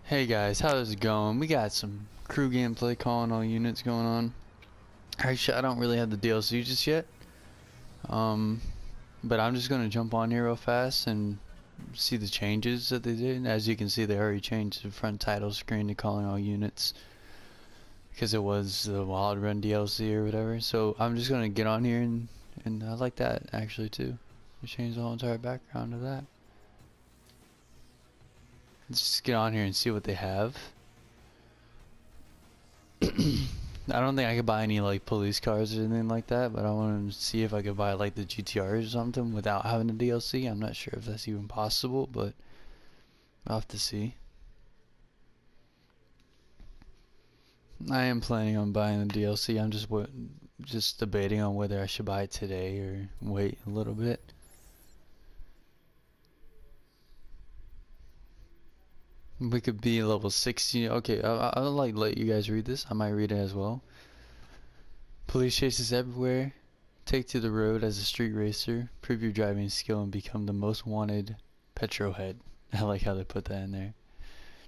Hey guys, how's it going? We got some crew gameplay calling all units going on. Actually, I don't really have the DLC just yet. Um, but I'm just gonna jump on here real fast and see the changes that they did. As you can see, they already changed the front title screen to calling all units because it was the Wild Run DLC or whatever. So I'm just gonna get on here and I like that actually too. They changed the whole entire background to that. Let's just get on here and see what they have. I don't think I could buy any like police cars or anything like that, but I want to see if I could buy like the GTRs or something without having the DLC. I'm not sure if that's even possible, but I'll have to see. I am planning on buying the DLC. I'm just debating on whether I should buy it today or wait a little bit. We could be level 60. Okay, I'll like let you guys read this. I might read it as well. Police chases everywhere. Take to the road as a street racer. Prove your driving skill and become the most wanted petrol head. I like how they put that in there.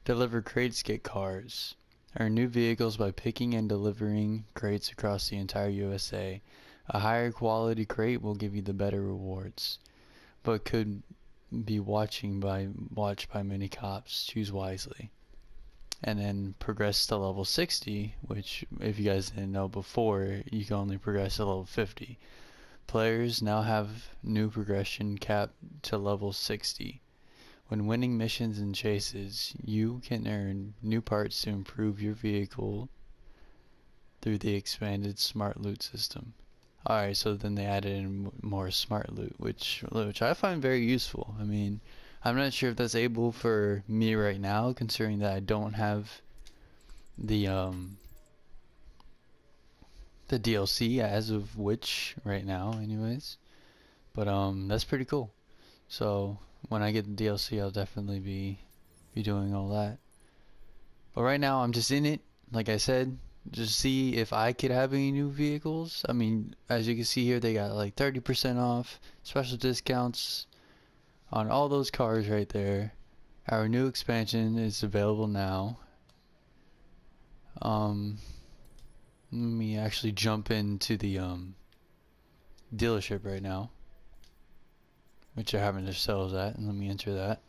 Deliver crates, get cars. Earn new vehicles by picking and delivering crates across the entire USA. A higher quality crate will give you the better rewards, but could be watched by many cops. Choose wisely. And then progress to level 60, which if you guys didn't know before, you can only progress to level 50. Players now have new progression capped to level 60. When winning missions and chases, you can earn new parts to improve your vehicle through the expanded smart loot system. Alright, so then they added in more smart loot, which I find very useful. I mean, I'm not sure if that's able for me right now, considering that I don't have the DLC as of which right now, anyways. But that's pretty cool. So when I get the DLC, I'll definitely be doing all that. But right now, I'm just in it. Like I said, just see if I could have any new vehicles. I mean, as you can see here, they got like 30% off, special discounts on all those cars right there. Our new expansion is available now. Let me actually jump into the dealership right now, which they're having their sales at, and let me enter that.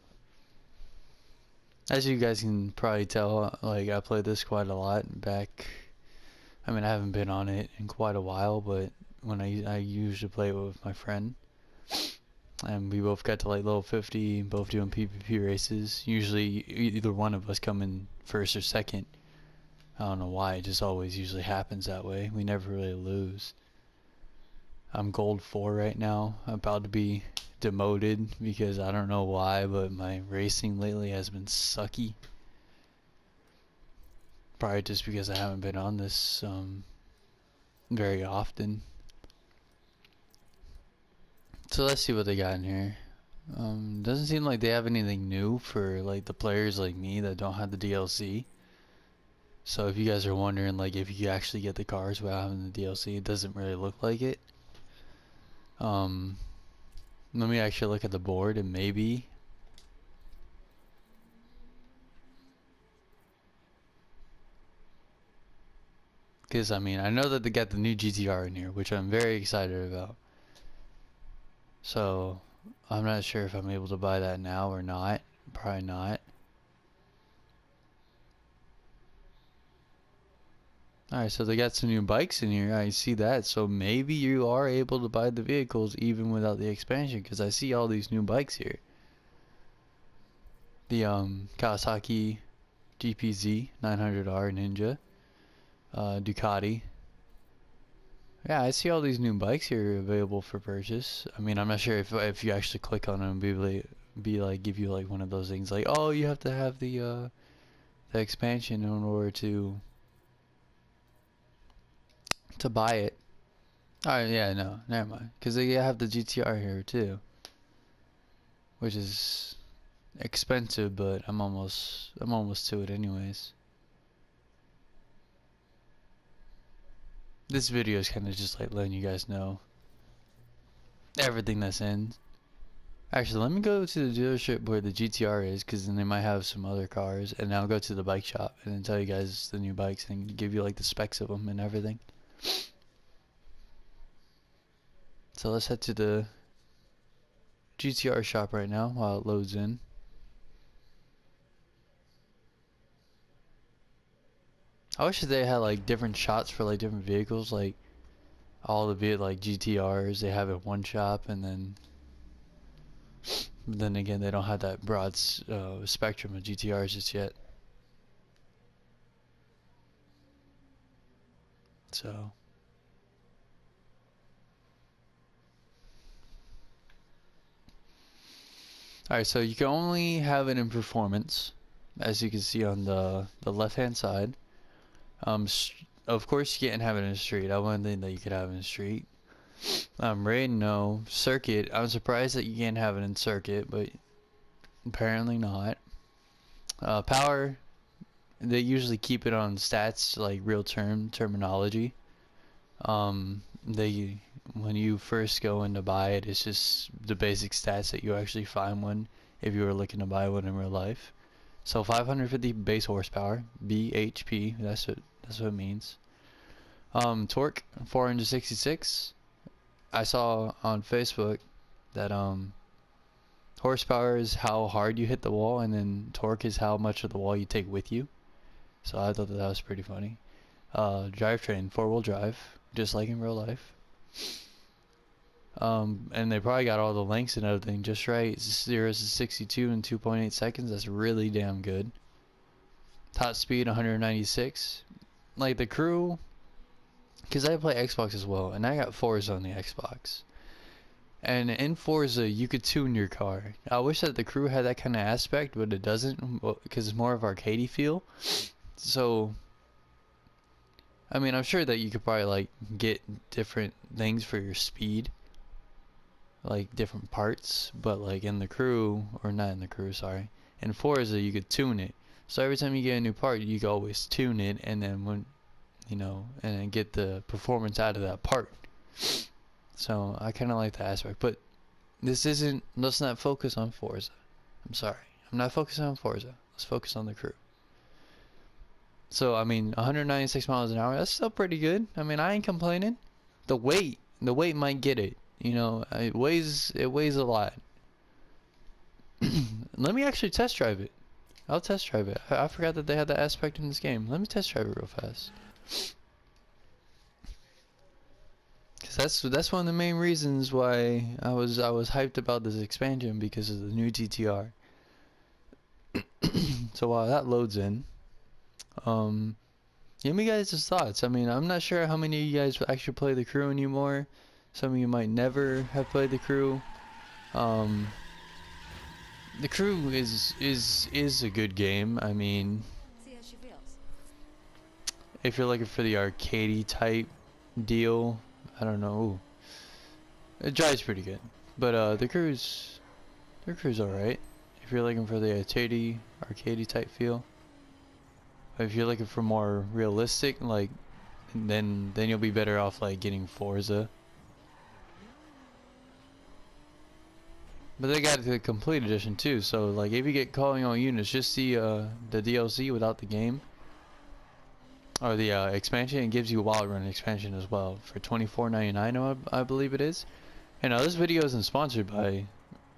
As you guys can probably tell, like I played this quite a lot back. I mean, I haven't been on it in quite a while, but when I usually play it with my friend, and we both got to like level 50, both doing PvP races. Usually, either one of us come in first or second. I don't know why, it just always usually happens that way. We never really lose. I'm gold 4 right now. I'm about to be demoted because I don't know why, but my racing lately has been sucky. Probably just because I haven't been on this very often. So let's see what they got in here. Doesn't seem like they have anything new for like the players like me that don't have the DLC. So if you guys are wondering like if you actually get the cars without having the DLC, it doesn't really look like it. Let me actually look at the board and maybe. Because I mean, I know that they got the new GTR in here, which I'm very excited about. So I'm not sure if I'm able to buy that now or not. Probably not. Alright, so they got some new bikes in here. I see that. So maybe you are able to buy the vehicles even without the expansion, because I see all these new bikes here. The Kawasaki GPZ 900R Ninja, Ducati. Yeah, I see all these new bikes here available for purchase. I mean, I'm not sure if you actually click on them, be like give you like one of those things like, oh, you have to have the expansion in order to buy it. Alright, yeah, no, never mind, because they have the GTR here too, which is expensive, but I'm almost to it anyways. This video is kind of just like letting you guys know everything that's in. Actually, let me go to the dealership where the GTR is, because then they might have some other cars, and I'll go to the bike shop and then tell you guys the new bikes and give you like the specs of them and everything. So let's head to the GTR shop right now while it loads in. I wish they had like different shots for like different vehicles, like all the like GTRs they have at one shop, and then again they don't have that broad spectrum of GTRs just yet. So alright, so you can only have it in performance, as you can see on the left hand side. Of course you can't have it in the street. I wouldn't think that you could have it in the street. Raid, no. Circuit, I'm surprised that you can't have it in circuit, but apparently not. Power, they usually keep it on stats, like real terminology. They when you first go in to buy it, it's just the basic stats that you actually find one if you were looking to buy one in real life. So 550 base horsepower, bhp, that's what it means. Torque 466. I saw on Facebook that horsepower is how hard you hit the wall, and then torque is how much of the wall you take with you. So I thought that was pretty funny. Drivetrain, 4-wheel drive, just like in real life. And they probably got all the lengths and everything just right. 0 to 62 in 2.8 seconds. That's really damn good. Top speed 196. Like the crew, because I play Xbox as well, and I got Forza on the Xbox. And in Forza, you could tune your car. I wish that the crew had that kind of aspect, but it doesn't, because it's more of arcadey feel. So, I mean, I'm sure that you could probably like get different things for your speed, like different parts, but like in the crew, or not in the crew, sorry, in Forza you could tune it. So every time you get a new part, you can always tune it, and then when, you know, and then get the performance out of that part. So I kind of like that aspect, but this isn't, let's not focus on Forza. I'm sorry, I'm not focusing on Forza. Let's focus on the crew. So I mean, 196 miles an hour, that's still pretty good. I mean, I ain't complaining. The weight might get it. You know, it weighs a lot. Let me actually test drive it. I'll test drive it. I forgot that they had that aspect in this game. Let me test drive it real fast. Cause that's one of the main reasons why I was hyped about this expansion, because of the new GTR. So while that loads in, give me guys' thoughts. I mean, I'm not sure how many of you guys actually play the crew anymore. Some of you might never have played the crew. The crew is a good game. I mean, if you're looking for the arcadey type deal, I don't know. Ooh. It drives pretty good, but the crew's alright. If you're looking for the arcadey type feel. If you're looking for more realistic, like, then you'll be better off like getting Forza. But they got the complete edition too, so like if you get calling all units, just the DLC without the game, or the expansion, it gives you a Wild Run expansion as well for $24.99, I believe it is. And now this video isn't sponsored by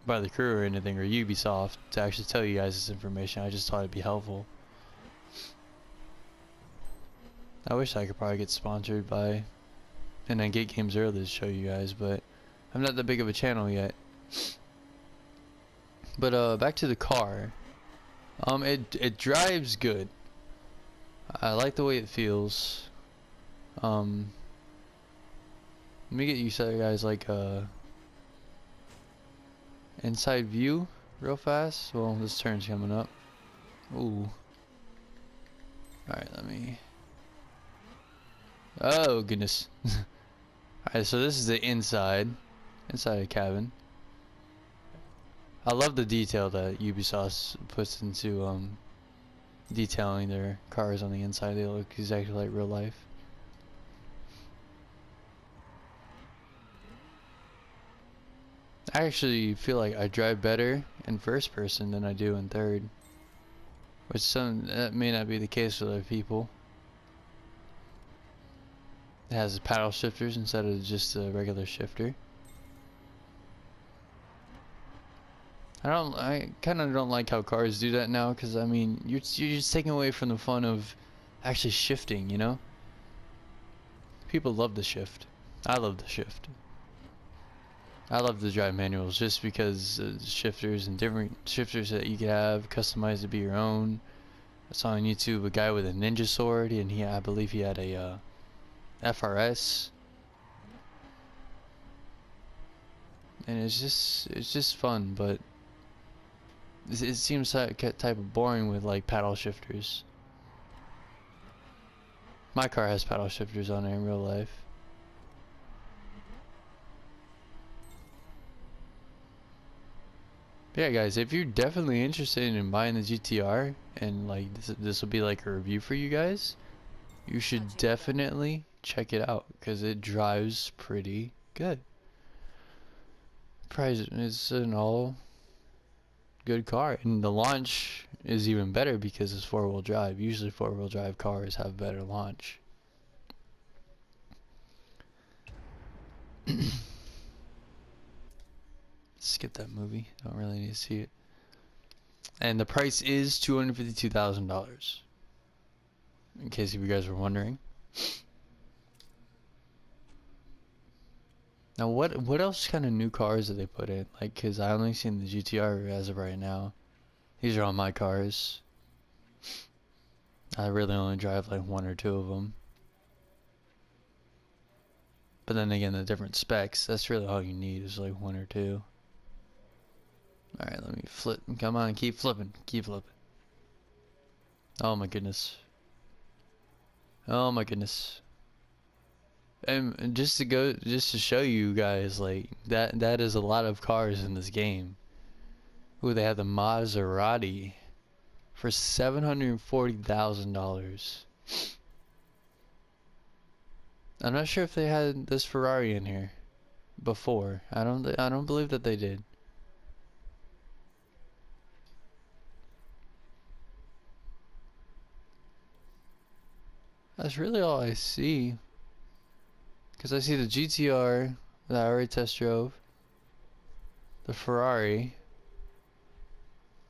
the crew or anything, or Ubisoft, to actually tell you guys this information. I just thought it'd be helpful. I wish I could probably get sponsored by, and then get games early to show you guys, but I'm not that big of a channel yet. But back to the car. It drives good. I like the way it feels. Let me get you guys like inside view real fast. Well, this turn's coming up. Ooh. Alright, let me. Oh goodness. Alright, so this is the inside of the cabin. I love the detail that Ubisoft puts into detailing their cars on the inside. They look exactly like real life. I actually feel like I drive better in first person than I do in third. Which that may not be the case with other people. It has paddle shifters instead of just a regular shifter. I kind of don't like how cars do that now, because I mean, you're just taking away from the fun of actually shifting, you know? People love the shift. I love the shift. I love the drive manuals just because shifters and different shifters that you can have customized to be your own. I saw on YouTube a guy with a ninja sword, and I believe he had a FRS, and it's just fun, but it seems type of boring with like paddle shifters. My car has paddle shifters on it in real life. But yeah, guys, if you're definitely interested in buying the GTR, and like this will be like a review for you guys, you should definitely check it out because it drives pretty good. Price is an all good car, and the launch is even better because it's four-wheel drive. Usually four-wheel drive cars have better launch. Skip that movie, don't really need to see it. And the price is $252,000, in case if you guys were wondering. Now what else kind of new cars did they put in? Like, cause I only seen the GTR as of right now. These are all my cars. I really only drive like one or two of them. But then again, the different specs, that's really all you need is like one or two. Alright, let me flip. Come on, keep flipping. Keep flipping. Oh my goodness. Oh my goodness. And just to show you guys, like, that is a lot of cars in this game. Ooh, they have the Maserati for $740,000. I'm not sure if they had this Ferrari in here before. I don't believe that they did. That's really all I see. Because I see the GTR that I already test drove, the Ferrari,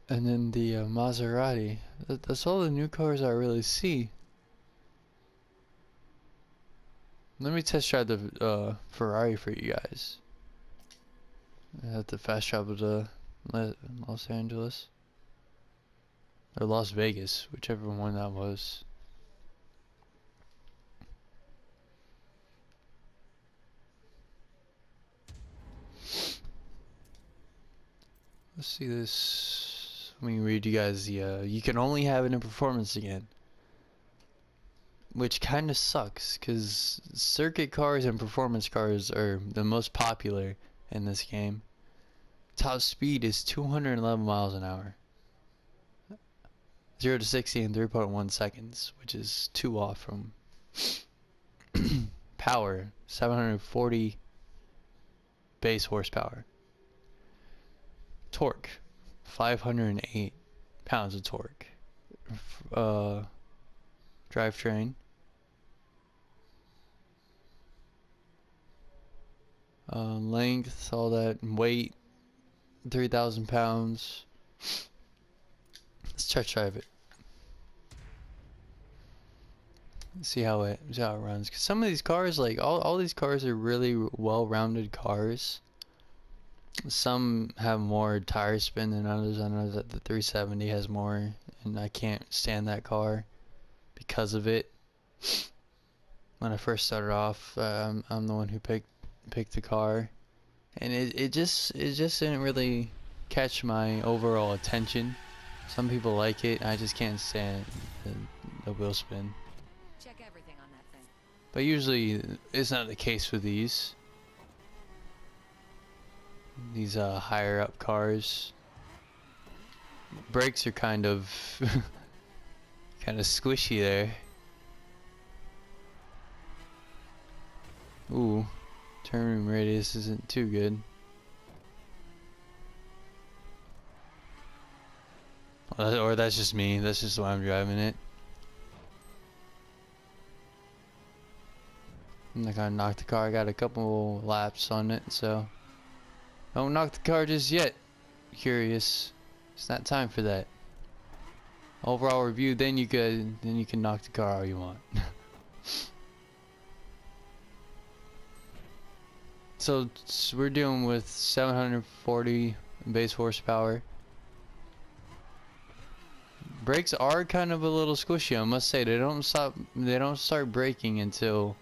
and then the Maserati. That's all the new cars I really see. Let me test drive the Ferrari for you guys. I have to fast travel to Los Angeles. Or Las Vegas, whichever one that was. Let's see this. Let me read you guys the, you can only have it in performance again. Which kind of sucks, because circuit cars and performance cars are the most popular in this game. Top speed is 211 miles an hour. 0 to 60 in 3.1 seconds, which is 2 off from power, 740 base horsepower. Torque, 508 pounds of torque. Drivetrain. Length, all that, weight, 3,000 pounds. Let's test drive it. See how it runs. Cause some of these cars, like all these cars, are really well-rounded cars. Some have more tire spin than others. I know that the 370 has more, and I can't stand that car because of it. When I first started off, I'm the one who picked the car, and it just didn't really catch my overall attention. Some people like it. I just can't stand the wheel spin. Check everything on that thing. But usually it's not the case with these higher up cars. Brakes are kind of squishy there. Ooh, turn radius isn't too good. Or that's just me. That's just why I'm driving it. I'm not gonna knock the car. I got a couple laps on it, so don't knock the car just yet. Curious. It's not time for that. Overall review, then you can knock the car all you want. So we're dealing with 740 base horsepower. Brakes are kind of a little squishy, I must say. They don't start braking until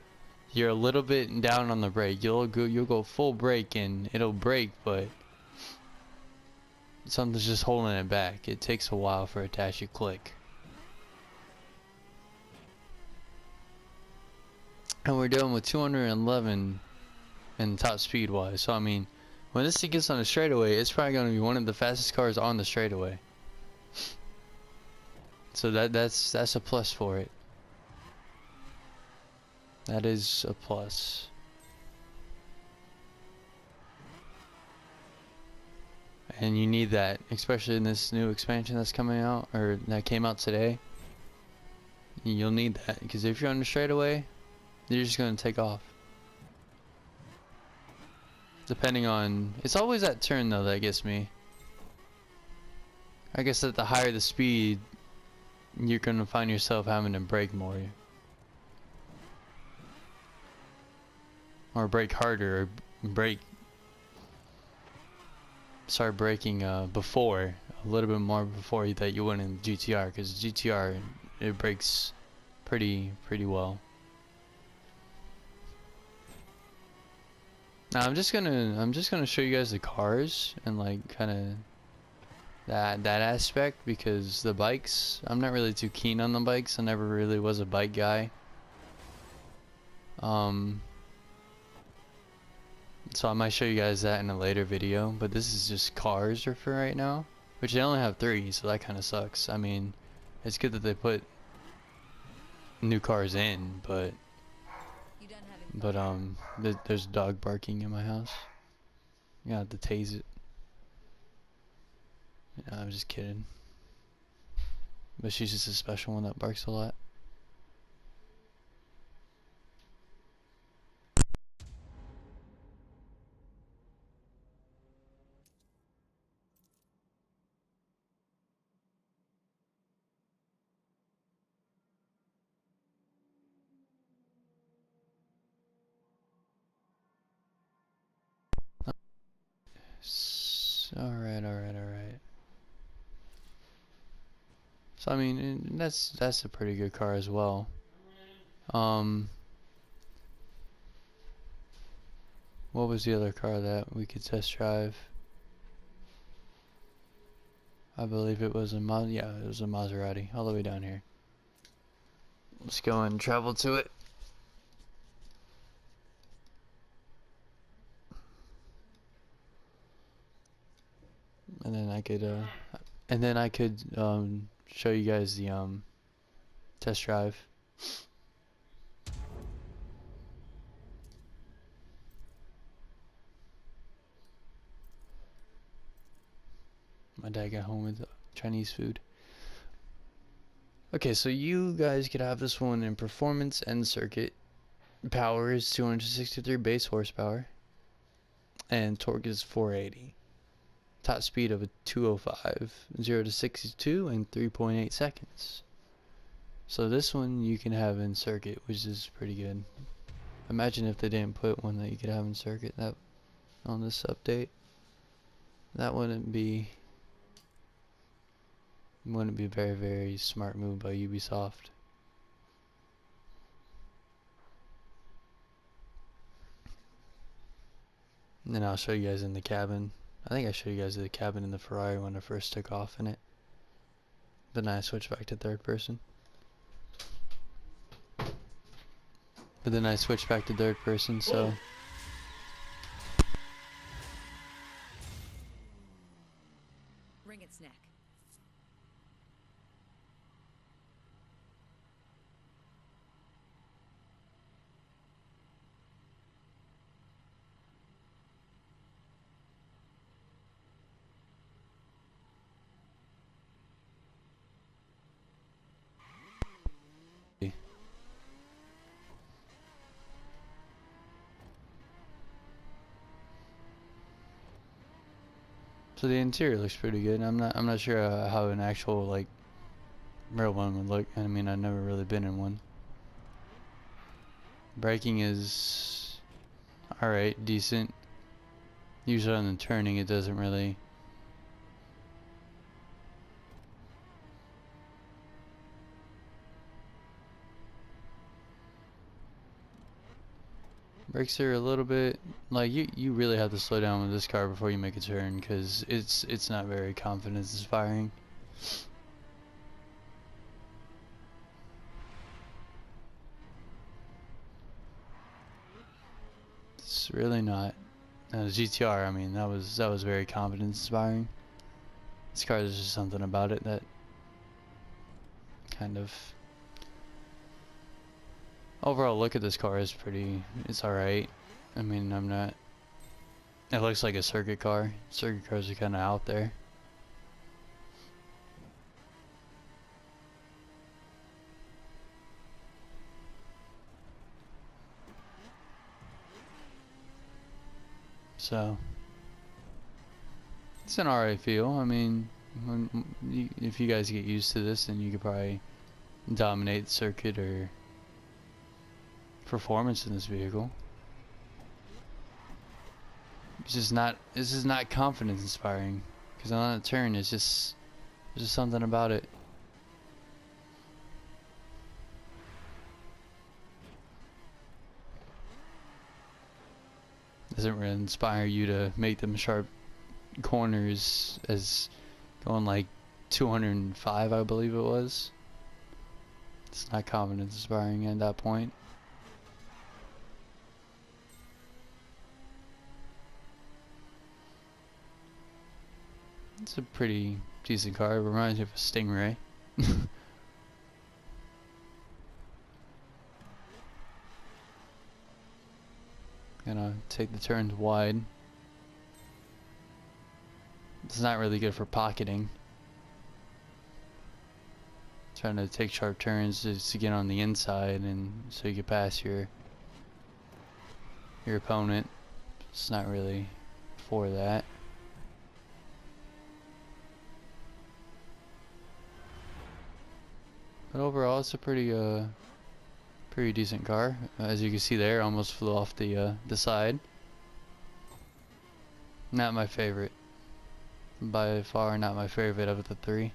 you're a little bit down on the brake. You'll go full brake and it'll brake, but something's just holding it back. It takes a while for it to actually click. And we're dealing with 211 in top speed wise. So I mean, when this thing gets on the straightaway, it's probably going to be one of the fastest cars on the straightaway. So that's a plus for it. That is a plus. And you need that, especially in this new expansion that's coming out, or that came out today. You'll need that, because if you're on the straightaway, you're just going to take off. Depending on... It's always that turn, though, that gets me. I guess that the higher the speed, you're going to find yourself having to brake more. Or brake harder, or brake... Start braking before, a little bit more before that you would in GTR, because GTR, it brakes pretty well. Now I'm just gonna show you guys the cars and like kind of that aspect, because the bikes, I'm not really too keen on the bikes. I never really was a bike guy. So I might show you guys that in a later video, but this is just cars for right now, which they only have 3, so that kind of sucks. I mean, it's good that they put new cars in, but there's a dog barking in my house. You have to tase it. No, I'm just kidding. But she's just a special one that barks a lot. Alright. So I mean, that's a pretty good car as well. What was the other car that we could test drive? I believe it was a yeah, it was a Maserati, all the way down here. Let's go and travel to it. And then I could show you guys the test drive. My dad got home with Chinese food. Okay, so you guys could have this one in performance and circuit. Power is 263 base horsepower, and torque is 480. Top speed of a 205, 0 to 62 in 3.8 seconds. So this one you can have in circuit, which is pretty good. Imagine if they didn't put one that you could have in circuit that on this update. That wouldn't be a very smart move by Ubisoft. And then I'll show you guys in the cabin. I think I showed you guys the cabin in the Ferrari when I first took off in it. But then I switched back to third person. So Ring its neck. So the interior looks pretty good. I'm not sure how an actual like real one would look. I mean, I've never really been in one. Braking is alright, decent. Usually on the turning it doesn't really. Brakes are a little bit like you really have to slow down with this car before you make a turn because it's not very confidence inspiring. It's really not. Now, the GTR, I mean, that was very confidence inspiring. This car, there's just something about it that kind of. Overall look at this car is pretty. It's alright. I mean, I'm not. It looks like a circuit car. Circuit cars are kind of out there. So it's an alright feel. I mean, if you guys get used to this, then you could probably dominate the circuit or performance in this vehicle. It's just not. This is not confidence inspiring because on a turn, it's just there's just something about it. Doesn't really inspire you to make them sharp corners as going like 205, I believe it was. It's not confidence inspiring at that point. It's a pretty decent car. It reminds me of a Stingray. Gonna take the turns wide. It's not really good for pocketing. Trying to take sharp turns just to get on the inside and so you can pass your opponent. It's not really for that. But overall, it's a pretty decent car. As you can see there, almost flew off the side. Not my favorite. By far, not my favorite of the three.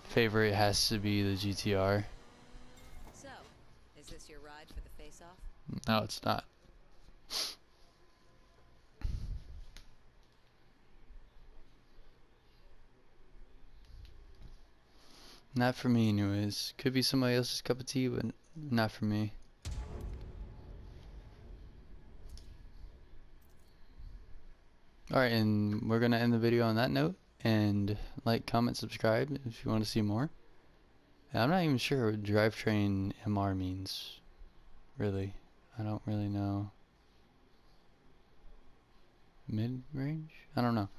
Favorite has to be the GTR. So, is this your ride for the face-off? No, it's not. Not for me anyways. Could be somebody else's cup of tea, but not for me. Alright, and we're gonna end the video on that note. And like, comment, subscribe if you want to see more. And I'm not even sure what drivetrain MR means. Really. I don't really know. Mid-range? I don't know.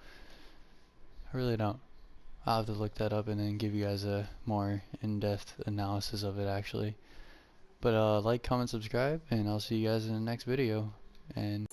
I really don't. I'll have to look that up and then give you guys a more in-depth analysis of it actually. But like, comment, subscribe, and I'll see you guys in the next video. And